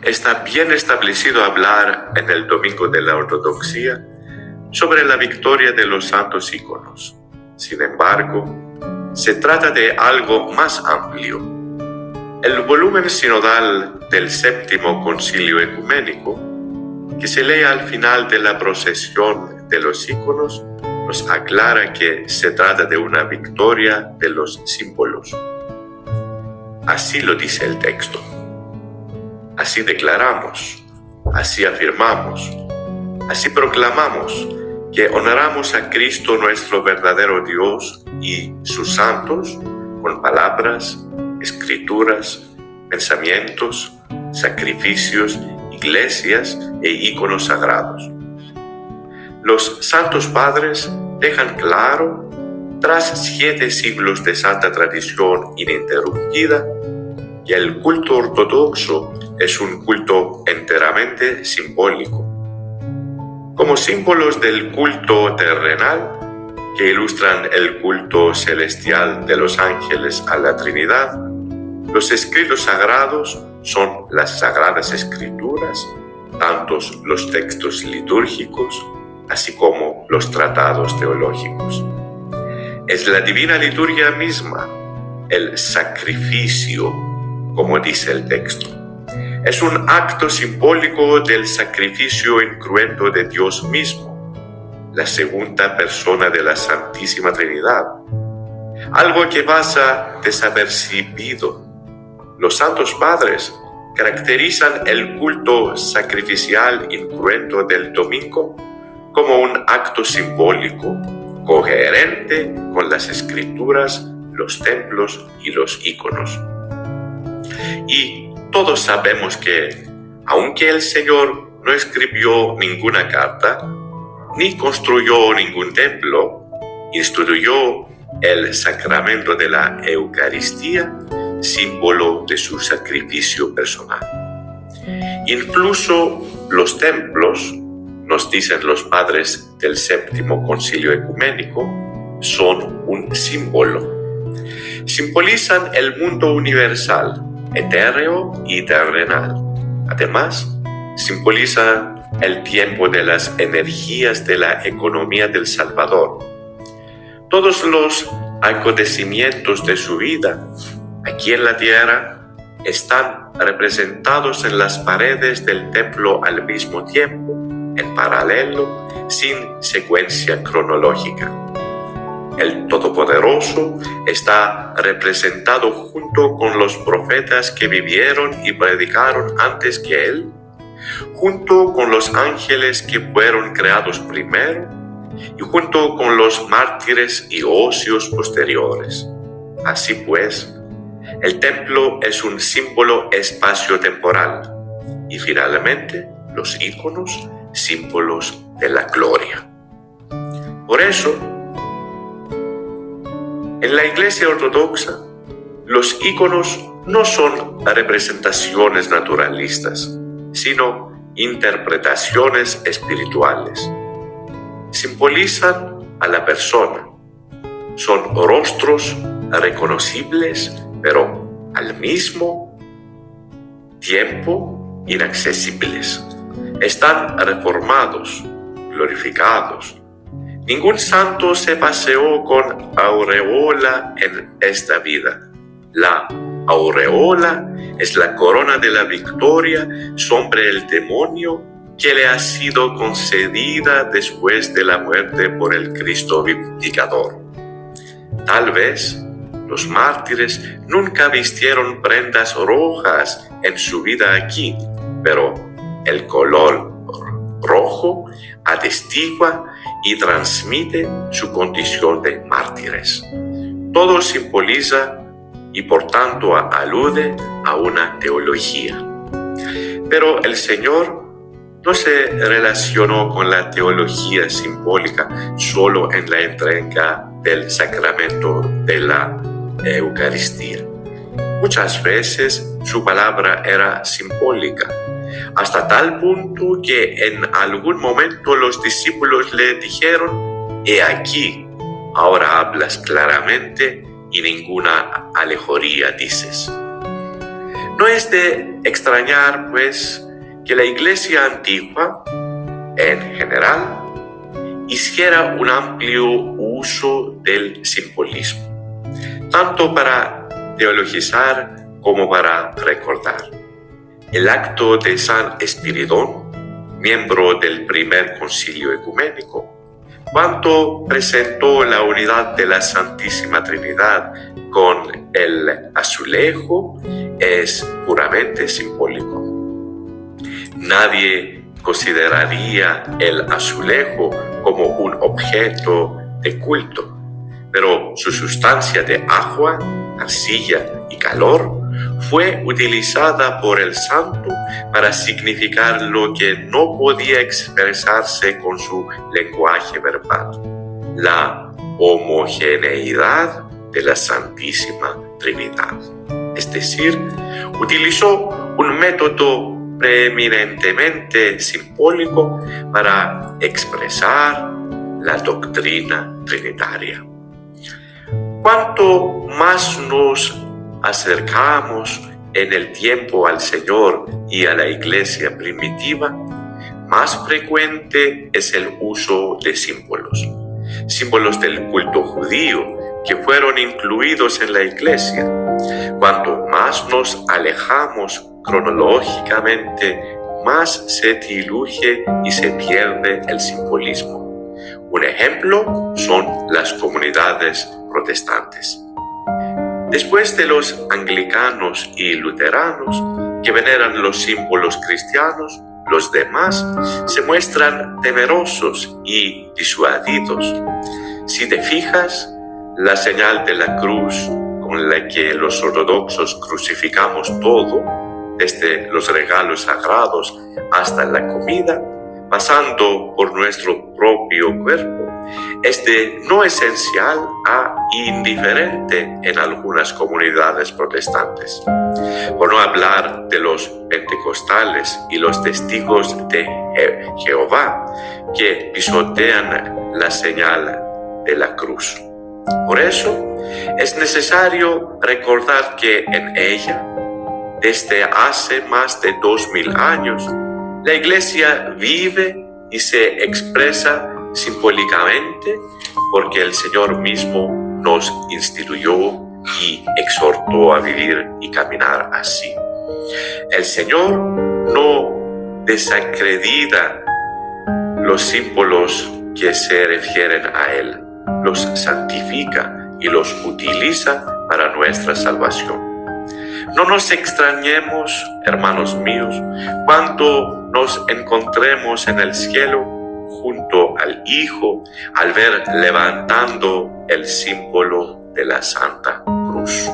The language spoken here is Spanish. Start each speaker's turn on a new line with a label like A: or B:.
A: está bien establecido hablar en el Domingo de la Ortodoxia sobre la victoria de los santos íconos. Sin embargo, se trata de algo más amplio. El volumen sinodal del Séptimo Concilio Ecuménico, que se lee al final de la procesión de los íconos, nos aclara que se trata de una victoria de los símbolos. Así lo dice el texto. Así declaramos, así afirmamos, así proclamamos que honramos a Cristo nuestro verdadero Dios y sus santos con palabras, escrituras, pensamientos, sacrificios, iglesias e íconos sagrados. Los santos padres dejan claro, tras 7 siglos de santa tradición ininterrumpida, que el culto ortodoxo es un culto enteramente simbólico. Como símbolos del culto terrenal, que ilustran el culto celestial de los ángeles a la Trinidad, los escritos sagrados son las Sagradas Escrituras, tanto los textos litúrgicos, así como los tratados teológicos. Es la divina liturgia misma, el sacrificio, como dice el texto. Es un acto simbólico del sacrificio incruento de Dios mismo, la segunda persona de la Santísima Trinidad, algo que pasa desapercibido. Los santos padres caracterizan el culto sacrificial incruento del domingo como un acto simbólico, coherente con las escrituras, los templos y los íconos. Y todos sabemos que, aunque el Señor no escribió ninguna carta, ni construyó ningún templo, instituyó el sacramento de la Eucaristía, símbolo de su sacrificio personal. Incluso los templos, nos dicen los padres del Séptimo Concilio Ecuménico, son un símbolo. Simbolizan el mundo universal, etéreo y terrenal. Además, simbolizan el tiempo de las energías de la economía del Salvador. Todos los acontecimientos de su vida aquí en la tierra están representados en las paredes del templo al mismo tiempo, en paralelo, sin secuencia cronológica. El Todopoderoso está representado junto con los profetas que vivieron y predicaron antes que Él, junto con los ángeles que fueron creados primero y junto con los mártires y ocios posteriores. Así pues, el templo es un símbolo espaciotemporal y finalmente los íconos, símbolos de la gloria. Por eso, en la Iglesia Ortodoxa, los íconos no son representaciones naturalistas, sino interpretaciones espirituales. Simbolizan a la persona. Son rostros reconocibles, pero al mismo tiempo inaccesibles. Están reformados, glorificados. Ningún santo se paseó con aureola en esta vida. La aureola es la corona de la victoria sobre el demonio que le ha sido concedida después de la muerte por el Cristo vivificador. Tal vez los mártires nunca vistieron prendas rojas en su vida aquí, pero el color rojo atestigua y transmite su condición de mártires. Todo simboliza y por tanto alude a una teología. Pero el Señor no se relacionó con la teología simbólica solo en la entrega del sacramento de la Eucaristía. Muchas veces su palabra era simbólica, hasta tal punto que en algún momento los discípulos le dijeron: «He aquí, ahora hablas claramente y ninguna alegoría dices». No es de extrañar, pues, que la Iglesia antigua, en general, hiciera un amplio uso del simbolismo, tanto para teologizar como para recordar. El acto de San Espiridón, miembro del primer concilio ecuménico, cuando presentó la unidad de la Santísima Trinidad con el azulejo, es puramente simbólico. Nadie consideraría el azulejo como un objeto de culto, pero su sustancia de agua, arcilla y calor fue utilizada por el santo para significar lo que no podía expresarse con su lenguaje verbal: la homogeneidad de la Santísima Trinidad. Es decir, utilizó un método preeminentemente simbólico para expresar la doctrina trinitaria. Cuanto más nos acercamos en el tiempo al Señor y a la Iglesia primitiva, más frecuente es el uso de símbolos del culto judío que fueron incluidos en la Iglesia. Cuanto más nos alejamos cronológicamente, más se diluye y se pierde el simbolismo. Un ejemplo son las comunidades protestantes. Después de los anglicanos y luteranos, que veneran los símbolos cristianos, los demás se muestran temerosos y disuadidos. Si te fijas, la señal de la cruz con la que los ortodoxos crucificamos todo, desde los regalos sagrados hasta la comida, pasando por nuestro propio cuerpo, es de no esencial a indiferente en algunas comunidades protestantes. Por no hablar de los pentecostales y los testigos de Jehová, que pisotean la señal de la cruz. Por eso, es necesario recordar que en ella, desde hace más de 2000 años, la Iglesia vive y se expresa simbólicamente porque el Señor mismo nos instituyó y exhortó a vivir y caminar así. El Señor no desacredita los símbolos que se refieren a Él, los santifica y los utiliza para nuestra salvación. No nos extrañemos, hermanos míos, cuando nos encontremos en el cielo junto al Hijo al ver levantando el símbolo de la Santa Cruz.